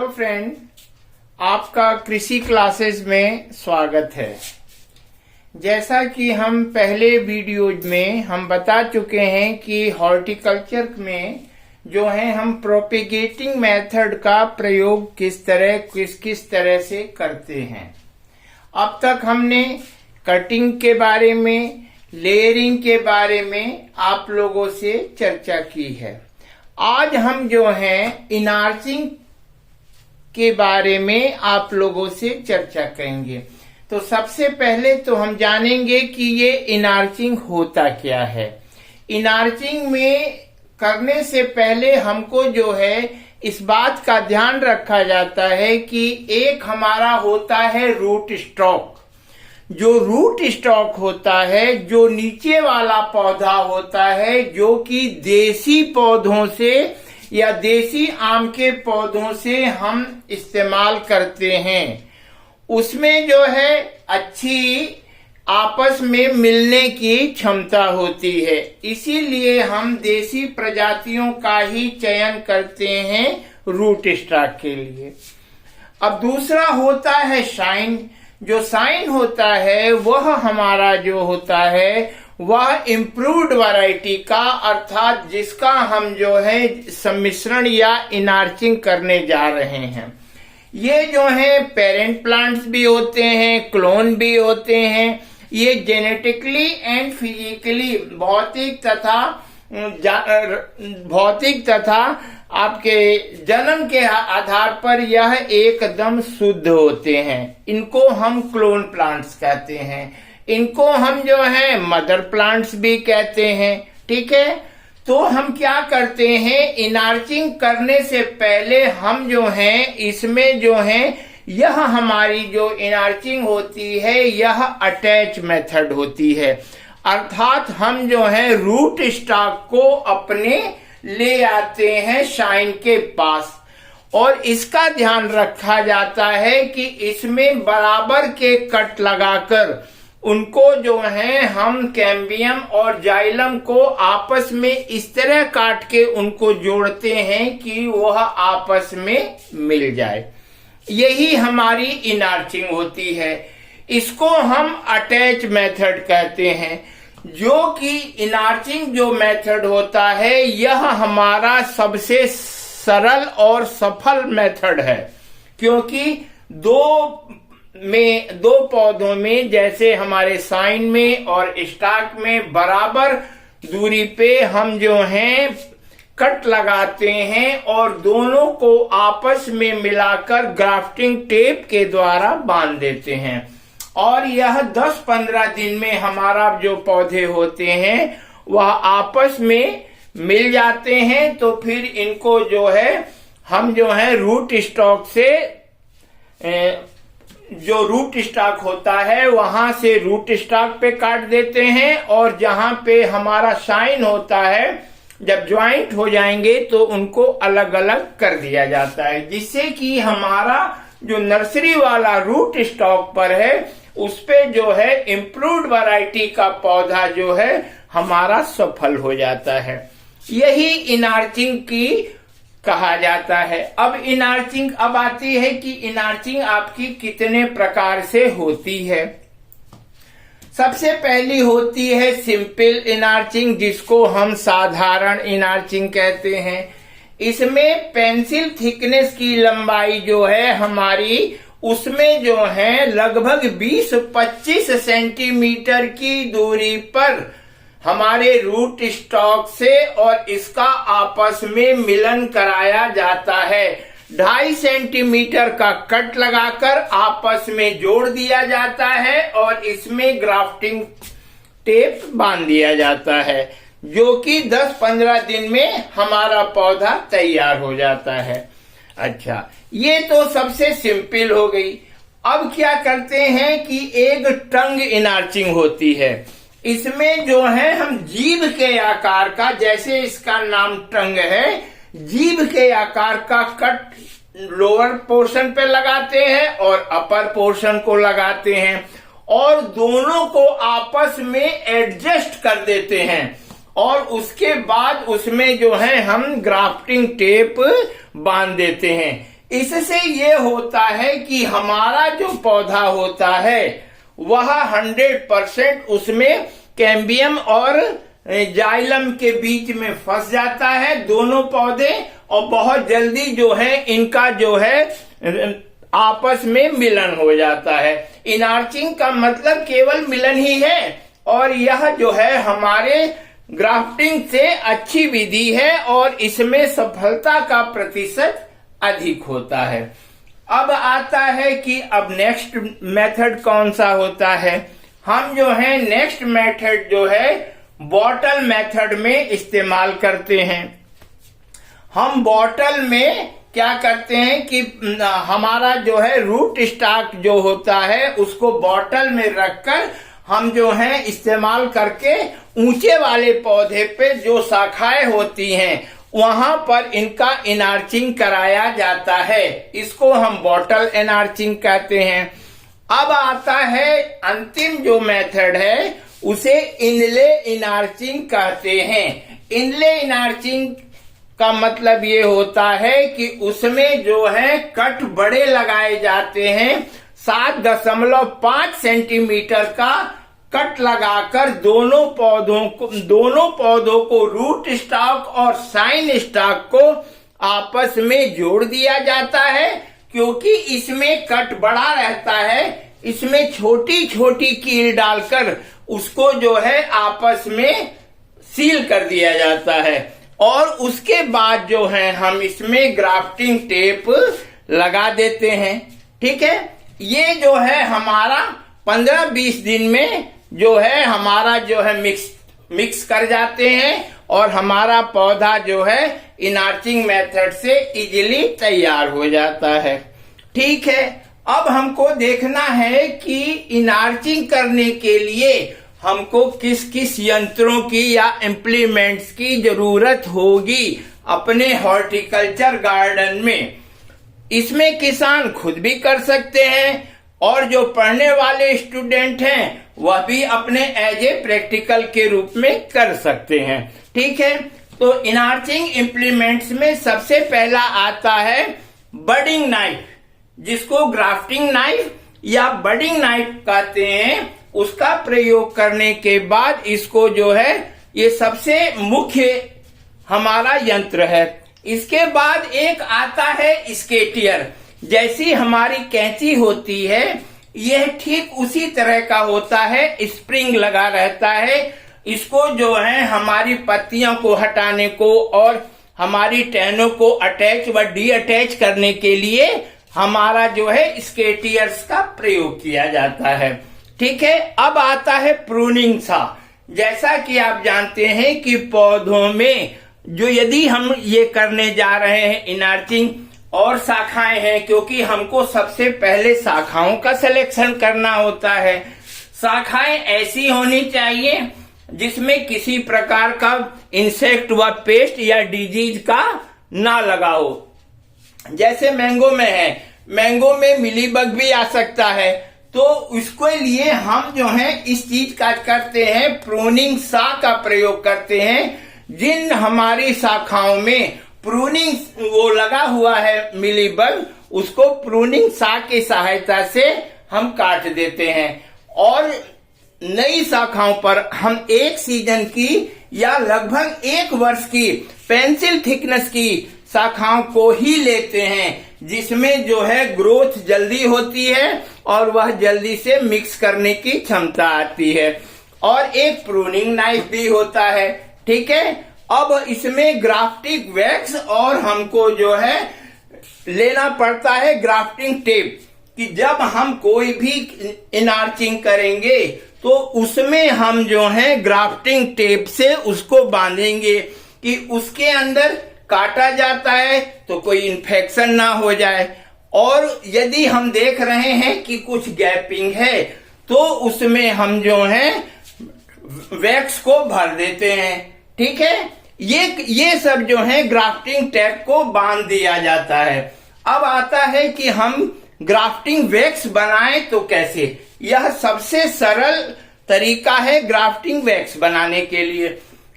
Hello friend, आपका कृषि classes में स्वागत है। जैसा कि हम पहले वीडियो में हम बता चुके हैं कि हॉर्टिकल्चर में जो है हम प्रोपेगेटिंग मेथड का प्रयोग किस तरह से करते हैं। अब तक हमने कटिंग के बारे में, लेयरिंग के बारे में आप लोगों से चर्चा की है। आज हम जो है इनार्चिंग के बारे में आप लोगों से चर्चा करेंगे। तो सबसे पहले तो हम जानेंगे कि ये इनार्चिंग होता क्या है। इनार्चिंग में करने से पहले हमको जो है इस बात का ध्यान रखा जाता है कि एक हमारा होता है रूट स्टॉक। जो रूट स्टॉक होता है, जो नीचे वाला पौधा होता है, जो कि देसी पौधों से या देसी आम के पौधों से हम इस्तेमाल करते हैं, उसमें जो है अच्छी आपस में मिलने की क्षमता होती है। इसीलिए हम देसी प्रजातियों का ही चयन करते हैं रूट स्टॉक के लिए। अब दूसरा होता है साइन। जो साइन होता है वह हमारा जो होता है वह इम्प्रूव्ड वैरायटी का, अर्थात जिसका हम जो है सम्मिश्रण या इनार्चिंग करने जा रहे हैं। ये जो है पेरेंट प्लांट्स भी होते हैं, क्लोन भी होते हैं। ये जेनेटिकली एंड फिजिकली भौतिक तथा आपके जन्म के आधार पर यह एकदम शुद्ध होते हैं। इनको हम क्लोन प्लांट्स कहते हैं। इनको हम जो है मदर प्लांट्स भी कहते हैं। ठीक है, तो हम क्या करते हैं, इनार्चिंग करने से पहले हम जो हैं इसमें जो है यह हमारी जो इनार्चिंग होती है यह अटैच मेथड होती है। अर्थात हम जो है रूट स्टॉक को अपने ले आते हैं शाइन के पास, और इसका ध्यान रखा जाता है कि इसमें बराबर के कट लगाकर उनको जो है हम कैम्बियम और जाइलम को आपस में इस तरह काट के उनको जोड़ते हैं कि वह आपस में मिल जाए। यही हमारी इनार्चिंग होती है। इसको हम अटैच मेथड कहते हैं। जो कि इनार्चिंग जो मेथड होता है यह हमारा सबसे सरल और सफल मेथड है, क्योंकि दो पौधों में, जैसे हमारे साइन में और स्टॉक में, बराबर दूरी पे हम जो हैं कट लगाते हैं और दोनों को आपस में मिलाकर ग्राफ्टिंग टेप के द्वारा बांध देते हैं। और यह 10-15 दिन में हमारा जो पौधे होते हैं वह आपस में मिल जाते हैं। तो फिर इनको जो है हम जो है रूट स्टॉक से, जो रूट स्टॉक होता है वहां से रूट स्टॉक पे काट देते हैं, और जहां पे हमारा साइन होता है जब ज्वाइंट हो जाएंगे तो उनको अलग अलग कर दिया जाता है, जिससे कि हमारा जो नर्सरी वाला रूट स्टॉक पर है उस पे जो है इम्प्रूव्ड वैरायटी का पौधा जो है हमारा सफल हो जाता है। यही इनार्चिंग की कहा जाता है। अब इनार्चिंग अब आती है कि इनार्चिंग आपकी कितने प्रकार से होती है। सबसे पहली होती है सिंपल इनार्चिंग, जिसको हम साधारण इनार्चिंग कहते हैं। इसमें पेंसिल थिकनेस की लंबाई जो है हमारी, उसमें जो है लगभग 20-25 सेंटीमीटर की दूरी पर हमारे रूट स्टॉक से और इसका आपस में मिलन कराया जाता है। 2.5 सेंटीमीटर का कट लगाकर आपस में जोड़ दिया जाता है और इसमें ग्राफ्टिंग टेप बांध दिया जाता है, जो कि 10-15 दिन में हमारा पौधा तैयार हो जाता है। अच्छा, ये तो सबसे सिंपल हो गई। अब क्या करते हैं कि एक टंग इनार्चिंग होती है। इसमें जो है हम जीभ के आकार का, जैसे इसका नाम टंग है, जीभ के आकार का कट लोअर पोर्शन पे लगाते हैं और अपर पोर्शन को लगाते हैं, और दोनों को आपस में एडजस्ट कर देते हैं, और उसके बाद उसमें जो है हम ग्राफ्टिंग टेप बांध देते हैं। इससे ये होता है कि हमारा जो पौधा होता है वह 100% उसमें कैम्बियम और जाइलम के बीच में फंस जाता है दोनों पौधे, और बहुत जल्दी जो है इनका जो है आपस में मिलन हो जाता है। इनार्चिंग का मतलब केवल मिलन ही है, और यह जो है हमारे ग्राफ्टिंग से अच्छी विधि है और इसमें सफलता का प्रतिशत अधिक होता है। अब आता है कि अब नेक्स्ट मेथड कौन सा होता है। हम जो है नेक्स्ट मेथड जो है बॉटल मेथड में इस्तेमाल करते हैं। हम बॉटल में क्या करते हैं कि हमारा जो है रूट स्टॉक जो होता है उसको बॉटल में रखकर हम जो है इस्तेमाल करके ऊंचे वाले पौधे पे जो शाखाएं होती हैं वहां पर इनका इनार्चिंग कराया जाता है। इसको हम बॉटल इनार्चिंग कहते हैं। अब आता है अंतिम जो मेथड है उसे इनले इनार्चिंग कहते हैं। इनले इनार्चिंग का मतलब ये होता है कि उसमें जो है कट बड़े लगाए जाते हैं। 7.5 सेंटीमीटर का कट लगाकर दोनों पौधों को रूट स्टॉक और साइन स्टॉक को आपस में जोड़ दिया जाता है। क्योंकि इसमें कट बड़ा रहता है, इसमें छोटी छोटी कील डालकर उसको जो है आपस में सील कर दिया जाता है, और उसके बाद जो है हम इसमें ग्राफ्टिंग टेप लगा देते हैं। ठीक है, ये जो है हमारा 15-20 दिन में जो है हमारा जो है मिक्स कर जाते हैं और हमारा पौधा जो है इनार्चिंग मेथड से इजीली तैयार हो जाता है। ठीक है, अब हमको देखना है कि इनार्चिंग करने के लिए हमको किस किस यंत्रों की या इम्प्लीमेंट्स की जरूरत होगी अपने हॉर्टिकल्चर गार्डन में। इसमें किसान खुद भी कर सकते हैं और जो पढ़ने वाले स्टूडेंट हैं वह भी अपने एज ए प्रैक्टिकल के रूप में कर सकते हैं। ठीक है, तो इनार्चिंग इम्प्लीमेंट्स में सबसे पहला आता है बडिंग नाइफ, जिसको ग्राफ्टिंग नाइफ या बडिंग नाइफ कहते हैं। उसका प्रयोग करने के बाद इसको जो है ये सबसे मुख्य हमारा यंत्र है। इसके बाद एक आता है स्केटियर, जैसी हमारी कैंची होती है यह ठीक उसी तरह का होता है, स्प्रिंग लगा रहता है। इसको जो है हमारी पत्तियों को हटाने को और हमारी टहनों को अटैच व डी अटैच करने के लिए हमारा जो है स्केटियर्स का प्रयोग किया जाता है। ठीक है, अब आता है प्रूनिंग सा। जैसा कि आप जानते हैं कि पौधों में जो यदि हम ये करने जा रहे हैं इनार्चिंग और शाखाएं हैं, क्योंकि हमको सबसे पहले शाखाओं का सिलेक्शन करना होता है। शाखाएं ऐसी होनी चाहिए जिसमें किसी प्रकार का इंसेक्ट व पेस्ट या डिजीज का ना लगा हो। जैसे मैंगो में है, मैंगो में मिलीबग भी आ सकता है, तो उसके लिए हम जो है इस चीज का करते हैं, प्रूनिंग सा का प्रयोग करते हैं। जिन हमारी शाखाओं में प्रूनिंग वो लगा हुआ है मिलीबग, उसको प्रूनिंग सा की सहायता से हम काट देते हैं और नई शाखाओं पर हम एक सीजन की या लगभग 1 वर्ष की पेंसिल थिकनेस की शाखाओं को ही लेते हैं, जिसमें जो है ग्रोथ जल्दी होती है और वह जल्दी से मिक्स करने की क्षमता आती है। और एक प्रूनिंग नाइफ भी होता है। ठीक है, अब इसमें ग्राफ्टिंग वैक्स और हमको जो है लेना पड़ता है ग्राफ्टिंग टेप, कि जब हम कोई भी इनार्चिंग करेंगे तो उसमें हम जो है ग्राफ्टिंग टेप से उसको बांधेंगे कि उसके अंदर काटा जाता है तो कोई इन्फेक्शन ना हो जाए। और यदि हम देख रहे हैं कि कुछ गैपिंग है तो उसमें हम जो है वैक्स को भर देते हैं। ठीक है, ये सब जो है ग्राफ्टिंग टेप को बांध दिया जाता है। अब आता है कि हम ग्राफ्टिंग वैक्स बनाएं तो कैसे। यह सबसे सरल तरीका है ग्राफ्टिंग वैक्स बनाने के लिए।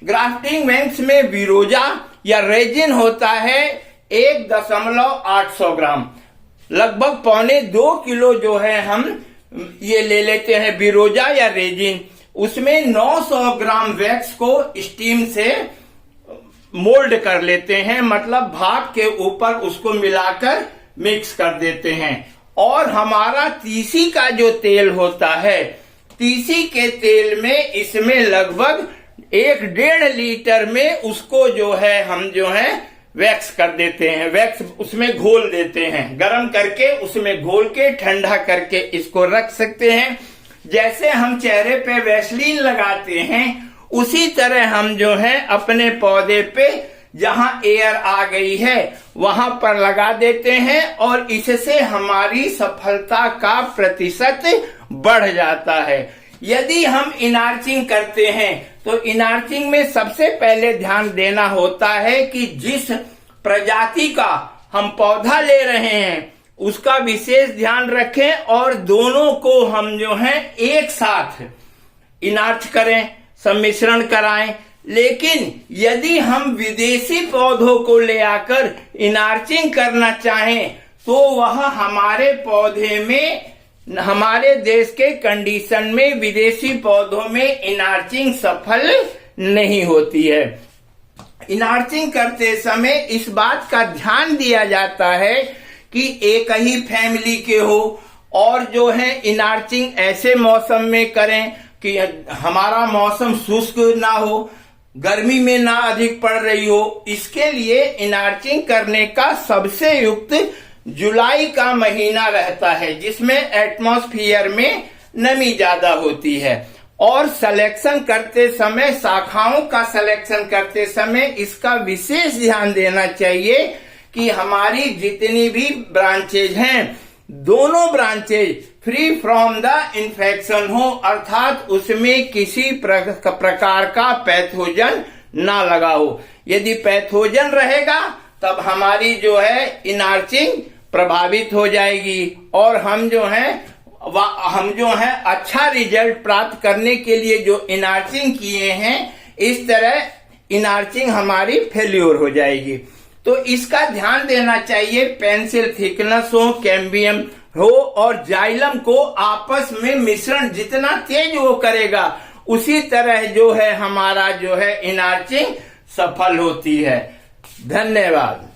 ग्राफ्टिंग वैक्स में विरोजा या रेजिन होता है, 1.8 ग्राम, लगभग 1.25 किलो जो है हम ये ले लेते हैं बिरोजा या रेजिन। उसमें 900 ग्राम वैक्स को स्टीम से मोल्ड कर लेते हैं, मतलब भाप के ऊपर उसको मिलाकर मिक्स कर देते हैं। और हमारा तीसी का जो तेल होता है, तीसी के तेल में इसमें लगभग 1.5 लीटर में उसको जो है हम जो है वैक्स कर देते हैं, वैक्स उसमें घोल देते हैं, गरम करके उसमें घोल के ठंडा करके इसको रख सकते हैं। जैसे हम चेहरे पे वैसलीन लगाते हैं उसी तरह हम जो है अपने पौधे पे जहां एयर आ गई है वहां पर लगा देते हैं और इससे हमारी सफलता का प्रतिशत बढ़ जाता है। यदि हम इनार्चिंग करते हैं तो इनार्चिंग में सबसे पहले ध्यान देना होता है कि जिस प्रजाति का हम पौधा ले रहे हैं उसका विशेष ध्यान रखें और दोनों को हम जो है एक साथ इनार्च करें, सम्मिश्रण कराएं। लेकिन यदि हम विदेशी पौधों को ले आकर इनार्चिंग करना चाहें तो वह हमारे पौधे में, हमारे देश के कंडीशन में विदेशी पौधों में इनार्चिंग सफल नहीं होती है। इनार्चिंग करते समय इस बात का ध्यान दिया जाता है कि एक ही फैमिली के हो और जो है इनार्चिंग ऐसे मौसम में करें कि हमारा मौसम शुष्क ना हो, गर्मी में ना अधिक पड़ रही हो। इसके लिए इनार्चिंग करने का सबसे युक्त जुलाई का महीना रहता है जिसमें एटमॉस्फेयर में नमी ज्यादा होती है। और सिलेक्शन करते समय, शाखाओं का सिलेक्शन करते समय इसका विशेष ध्यान देना चाहिए कि हमारी जितनी भी ब्रांचेज हैं दोनों branches free from the infection हो, अर्थात उसमें किसी प्रकार का पैथोजन ना लगा हो। यदि पैथोजन रहेगा तब हमारी जो है इनार्चिंग प्रभावित हो जाएगी और हम जो है अच्छा रिजल्ट प्राप्त करने के लिए जो इनार्चिंग किए हैं इस तरह इनार्चिंग हमारी फेल्योर हो जाएगी। तो इसका ध्यान देना चाहिए। पेंसिल थिकनेस हो, कैम्बियम हो और जाइलम को आपस में मिश्रण जितना तेज वो करेगा उसी तरह जो है हमारा जो है इनार्चिंग सफल होती है। धन्यवाद।